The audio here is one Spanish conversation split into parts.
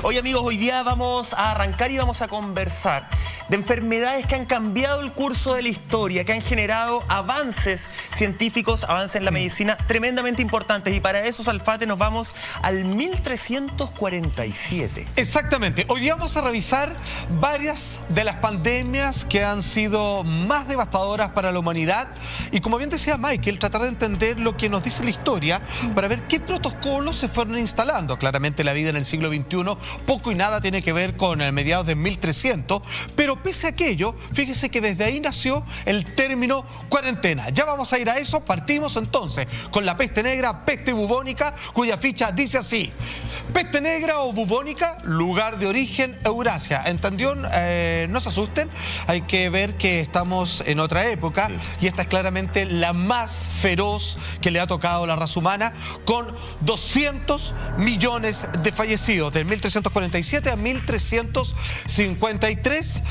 Hoy amigos, hoy día vamos a arrancar y vamos a conversar de enfermedades que han cambiado el curso de la historia, que han generado avances científicos, avances en la medicina tremendamente importantes. Y para eso, Salfate, nos vamos al 1347. Exactamente. Hoy día vamos a revisar varias de las pandemias que han sido más devastadoras para la humanidad. Y como bien decía Michael, tratar de entender lo que nos dice la historia para ver qué protocolos se fueron instalando. Claramente la vida en el siglo XXI poco y nada tiene que ver con el mediados de 1300, pero pese a aquello, fíjese que desde ahí nació el término cuarentena. Ya vamos a ir a eso. Partimos entonces con la peste negra, peste bubónica, cuya ficha dice así: peste negra o bubónica, lugar de origen Eurasia. ¿Entendió? No se asusten, hay que ver que estamos en otra época, y esta es claramente la más feroz que le ha tocado a la raza humana, con 200 millones de fallecidos, del 1347 a 1353.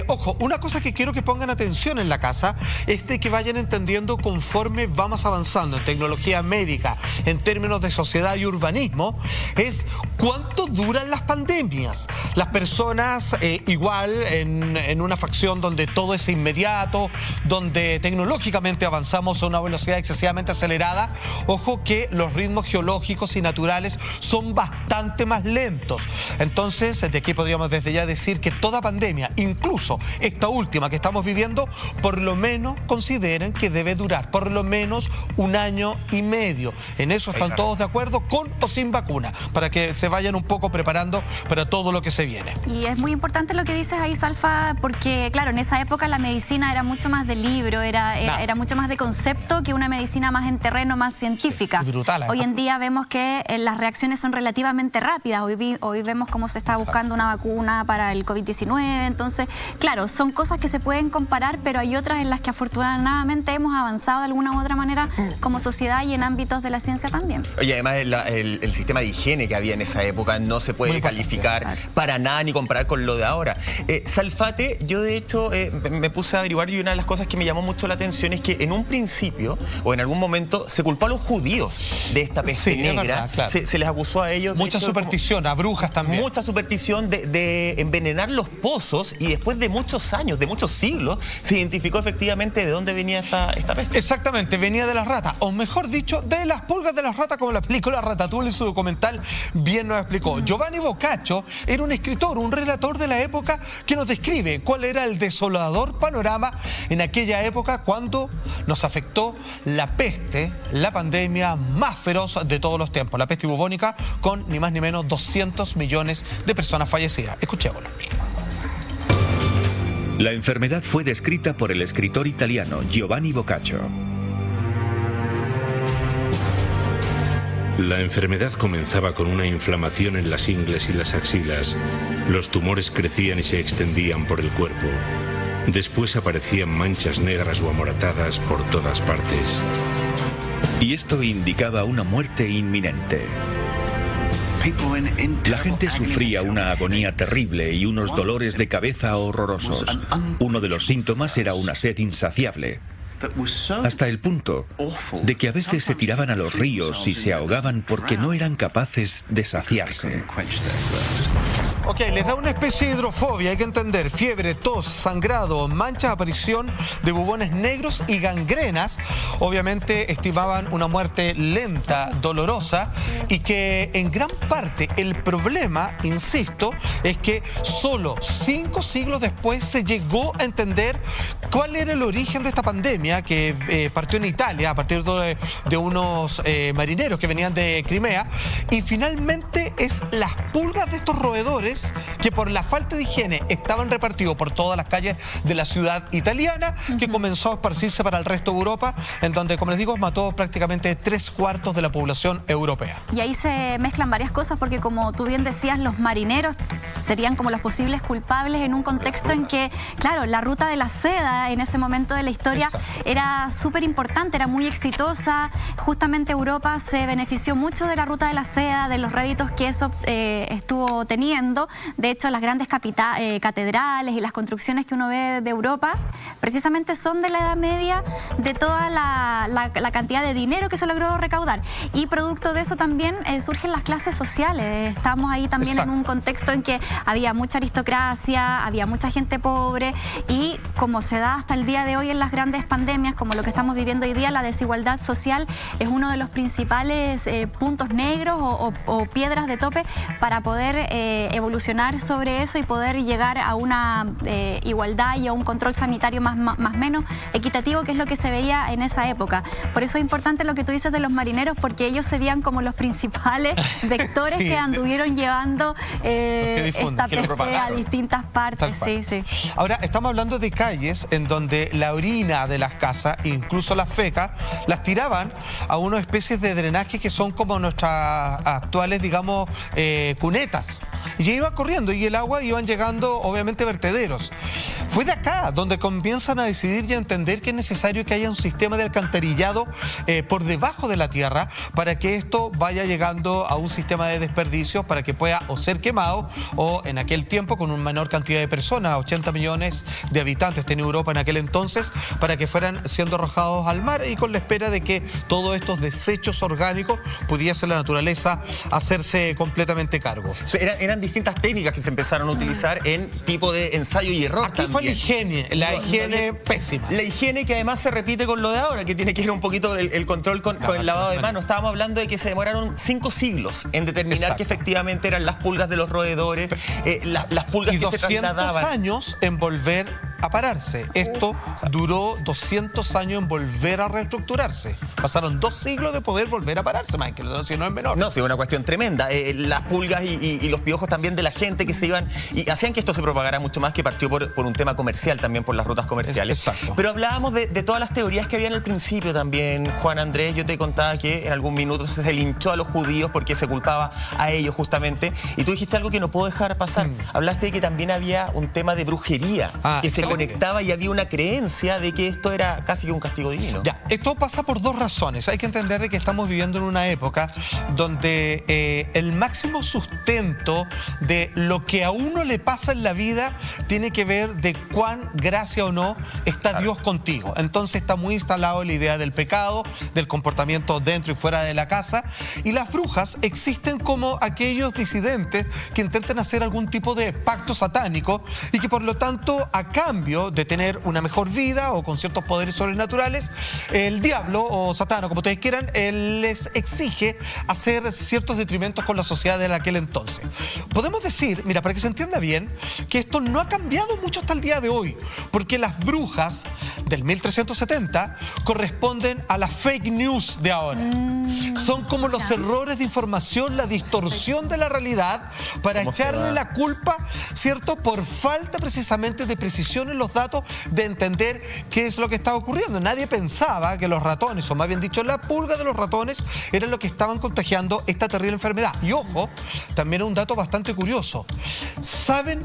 Ojo, una cosa que quiero que pongan atención en la casa es de que vayan entendiendo conforme vamos avanzando en tecnología médica, en términos de sociedad y urbanismo, es cuánto duran las pandemias. Las personas igual en una facción donde todo es inmediato, donde tecnológicamente avanzamos a una velocidad excesivamente acelerada, ojo que los ritmos geológicos y naturales son bastante más lentos. Entonces, de aquí podríamos desde ya decir que toda pandemia, incluso esta última que estamos viviendo, por lo menos consideren que debe durar por lo menos 1 año y medio. En eso están todos de acuerdo, con o sin vacuna, para que se vayan un poco preparando para todo lo que se viene. Y es muy importante lo que dices ahí, Salfa, porque claro, en esa época la medicina era mucho más de libro, era mucho más de concepto que una medicina más en terreno, más científica. Sí, brutal, hoy en día vemos que las reacciones son relativamente rápidas. Hoy vemos cómo se está buscando una vacuna para el COVID-19. Entonces, claro, son cosas que se pueden comparar, pero hay otras en las que afortunadamente hemos avanzado de alguna u otra manera como sociedad y en ámbitos de la ciencia también. Oye, además el sistema de higiene que había en esa época no se puede calificar para nada ni comparar con lo de ahora. Salfate, yo de hecho me puse a averiguar, y una de las cosas que me llamó mucho la atención es que en un principio o en algún momento se culpó a los judíos de esta peste negra. Verdad, claro. Se les acusó a ellos. Mucha superstición, a brujas también. Mucha superstición de envenenar los pozos, y después de muchos años, de muchos siglos, se identificó efectivamente de dónde venía esta peste. Exactamente, venía de las ratas, o mejor dicho, de las pulgas de las ratas, como la película Ratatouille en su documental bien nos explicó. Giovanni Boccaccio era un escritor, un relator de la época que nos describe cuál era el desolador panorama en aquella época cuando nos afectó la peste, la pandemia más feroz de todos los tiempos, la peste bubónica, con ni más ni menos 200 millones de personas fallecidas. Escuchémoslo. La enfermedad fue descrita por el escritor italiano Giovanni Boccaccio. La enfermedad comenzaba con una inflamación en las ingles y las axilas. Los tumores crecían y se extendían por el cuerpo. Después aparecían manchas negras o amoratadas por todas partes. Y esto indicaba una muerte inminente. La gente sufría una agonía terrible y unos dolores de cabeza horrorosos. Uno de los síntomas era una sed insaciable, hasta el punto de que a veces se tiraban a los ríos y se ahogaban porque no eran capaces de saciarse. Ok, les da una especie de hidrofobia, hay que entender: fiebre, tos, sangrado, manchas, aparición de bubones negros y gangrenas. Obviamente estimaban una muerte lenta, dolorosa, y que en gran parte el problema, insisto, es que solo 5 siglos después se llegó a entender cuál era el origen de esta pandemia que partió en Italia a partir de unos marineros que venían de Crimea, y finalmente es las pulgas de estos roedores que por la falta de higiene estaban repartidos por todas las calles de la ciudad italiana, que comenzó a esparcirse para el resto de Europa, en donde, como les digo, mató prácticamente 3/4 de la población europea. Y ahí se mezclan varias cosas, porque como tú bien decías, los marineros serían como los posibles culpables en un contexto en que, claro, la ruta de la seda en ese momento de la historia era súper importante, era muy exitosa. Justamente Europa se benefició mucho de la ruta de la seda, de los réditos que eso estuvo teniendo. mundo. De hecho, las grandes catedrales y las construcciones que uno ve de Europa precisamente son de la Edad Media, de toda la cantidad de dinero que se logró recaudar. Y producto de eso también surgen las clases sociales. Estamos ahí también en un contexto en que había mucha aristocracia, había mucha gente pobre, y como se da hasta el día de hoy en las grandes pandemias, como lo que estamos viviendo hoy día, la desigualdad social es uno de los principales puntos negros o piedras de tope para poder evolucionar sobre eso y poder llegar a una igualdad y a un control sanitario más menos equitativo, que es lo que se veía en esa época. Por eso es importante lo que tú dices de los marineros, porque ellos serían como los principales vectores que anduvieron llevando esta peste a distintas partes. Sí. Ahora, estamos hablando de calles en donde la orina de las casas, incluso las fecas, las tiraban a unas especies de drenaje que son como nuestras actuales, digamos, cunetas. Y ya iba corriendo y el agua iban llegando, obviamente, vertederos. Fue de acá donde comienzan a decidir y a entender que es necesario que haya un sistema de alcantarillado por debajo de la tierra para que esto vaya llegando a un sistema de desperdicios para que pueda o ser quemado o en aquel tiempo con una menor cantidad de personas, 80 millones de habitantes tenía Europa en aquel entonces, para que fueran siendo arrojados al mar y con la espera de que todos estos desechos orgánicos pudiese la naturaleza hacerse completamente cargo. Eran distintas técnicas que se empezaron a utilizar en tipo de ensayo y error. Aquí fue la higiene pésima. La higiene que además se repite con lo de ahora, que tiene que ir un poquito el control con el lavado de manos. Estábamos hablando de que se demoraron 5 siglos en determinar que efectivamente eran las pulgas de los roedores, las pulgas y que se trasladaban. 200 años en volver a pararse. Esto duró 200 años en volver a reestructurarse. Pasaron 2 siglos de poder volver a pararse, Michael, si no es menor. No, sí, una cuestión tremenda. Las pulgas y los piojos también de la gente que se iban y hacían que esto se propagara mucho más, que partió por un tema comercial también, por las rutas comerciales. Exacto. Pero hablábamos de todas las teorías que habían al principio también, Juan Andrés. Yo te contaba que en algún minuto se linchó a los judíos porque se culpaba a ellos justamente. Y tú dijiste algo que no puedo dejar pasar. Hablaste de que también había un tema de brujería, que se conectaba y había una creencia de que esto era casi que un castigo divino. Ya, esto pasa por 2 razones. Hay que entender de que estamos viviendo en una época donde el máximo sustento de lo que a uno le pasa en la vida tiene que ver de cuán gracia o no está Dios contigo. Entonces está muy instalado la idea del pecado, del comportamiento dentro y fuera de la casa, y las brujas existen como aquellos disidentes que intentan hacer algún tipo de pacto satánico y que por lo tanto, a cambio de tener una mejor vida o con ciertos poderes sobrenaturales, el diablo o Satán, o como ustedes quieran, les exige hacer ciertos detrimentos con la sociedad de aquel entonces. Podemos decir, mira, para que se entienda bien, que esto no ha cambiado mucho hasta el día de hoy, porque las brujas del 1370 corresponden a las fake news de ahora. Son como los errores de información, la distorsión de la realidad para echarle la culpa, ¿cierto?, por falta precisamente de precisión en los datos, de entender qué es lo que estaba ocurriendo. Nadie pensaba que los ratones, o más bien dicho, la pulga de los ratones, eran los que estaban contagiando esta terrible enfermedad. Y ojo, también un dato bastante curioso. ¿Saben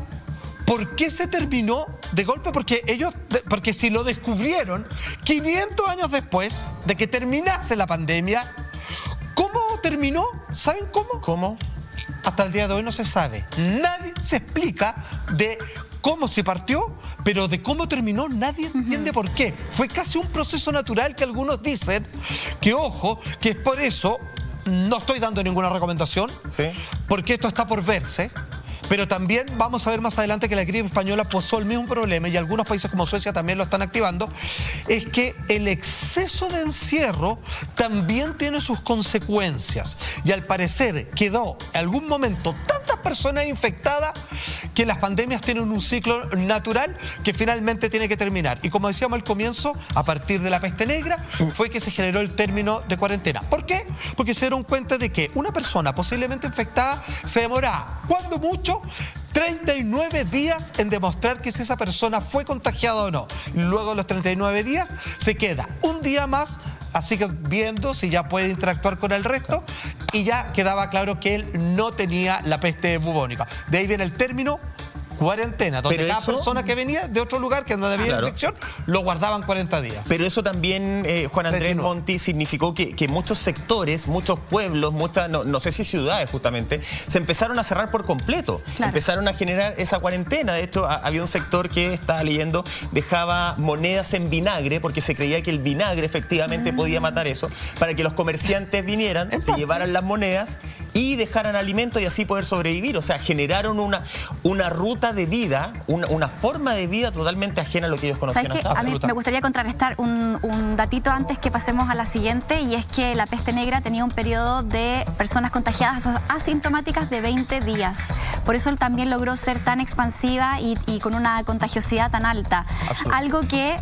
por qué se terminó de golpe? Porque si lo descubrieron 500 años después de que terminase la pandemia, ¿cómo terminó? ¿Saben cómo? ¿Cómo? Hasta el día de hoy no se sabe. Nadie se explica de cómo se partió, pero de cómo terminó nadie entiende por qué. Fue casi un proceso natural que algunos dicen que, ojo, que es por eso, no estoy dando ninguna recomendación, porque esto está por verse. Pero también vamos a ver más adelante que la gripe española posó el mismo problema, y algunos países como Suecia también lo están activando, es que el exceso de encierro también tiene sus consecuencias. Y al parecer quedó en algún momento tantas personas infectadas que las pandemias tienen un ciclo natural que finalmente tiene que terminar. Y como decíamos al comienzo, a partir de la peste negra fue que se generó el término de cuarentena. ¿Por qué? Porque se dieron cuenta de que una persona posiblemente infectada se demoraba, cuando mucho, 39 días en demostrar que si esa persona fue contagiada o no. Luego de los 39 días se queda un día más, así que viendo si ya puede interactuar con el resto, y ya quedaba claro que él no tenía la peste bubónica. De ahí viene el término cuarentena, donde Pero cada eso- persona que venía de otro lugar que donde había Claro. infección, lo guardaban 40 días. Pero eso también, Juan Andrés 29. Monti, significó que muchos sectores, muchos pueblos, no sé si ciudades justamente, se empezaron a cerrar por completo. Claro. Empezaron a generar esa cuarentena. De hecho, había un sector que, estaba leyendo, dejaba monedas en vinagre porque se creía que el vinagre efectivamente podía matar eso, para que los comerciantes vinieran, se llevaran las monedas y dejaran alimento y así poder sobrevivir. O sea, generaron una ruta de vida, una forma de vida totalmente ajena a lo que ellos conocían ¿Sabes qué? hasta A mí ahora. me gustaría contrarrestar un datito antes que pasemos a la siguiente, y es que la peste negra tenía un periodo de personas contagiadas asintomáticas de 20 días. Por eso también logró ser tan expansiva y con una contagiosidad tan alta. Algo que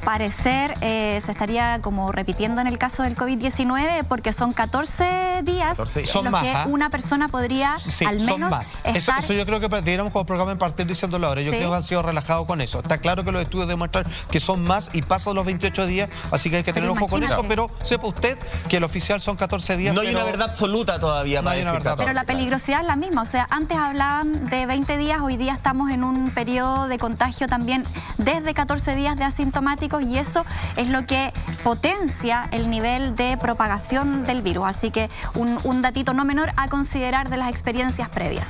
parecer se estaría como repitiendo en el caso del COVID-19, porque son 14 días 14 días. en Son los más, que ¿ah? una persona podría Sí, al son menos más. estar... Eso yo creo que deberíamos como programa en partir diciéndolo ahora. Yo Sí. creo que han sido relajados con eso. Está claro que los estudios demuestran que son más y pasan los 28 días, así que hay que tener Pero ojo con eso, imagínate. pero sepa usted que el oficial son 14 días. No hay pero- una verdad absoluta todavía No para hay una decir verdad. 14, Pero la claro. peligrosidad es la misma, o sea, antes hablaban de 20 días, hoy día estamos en un periodo de contagio también desde 14 días de asintomáticos, y eso es lo que potencia el nivel de propagación del virus. Así que un datito no menor a considerar de las experiencias previas.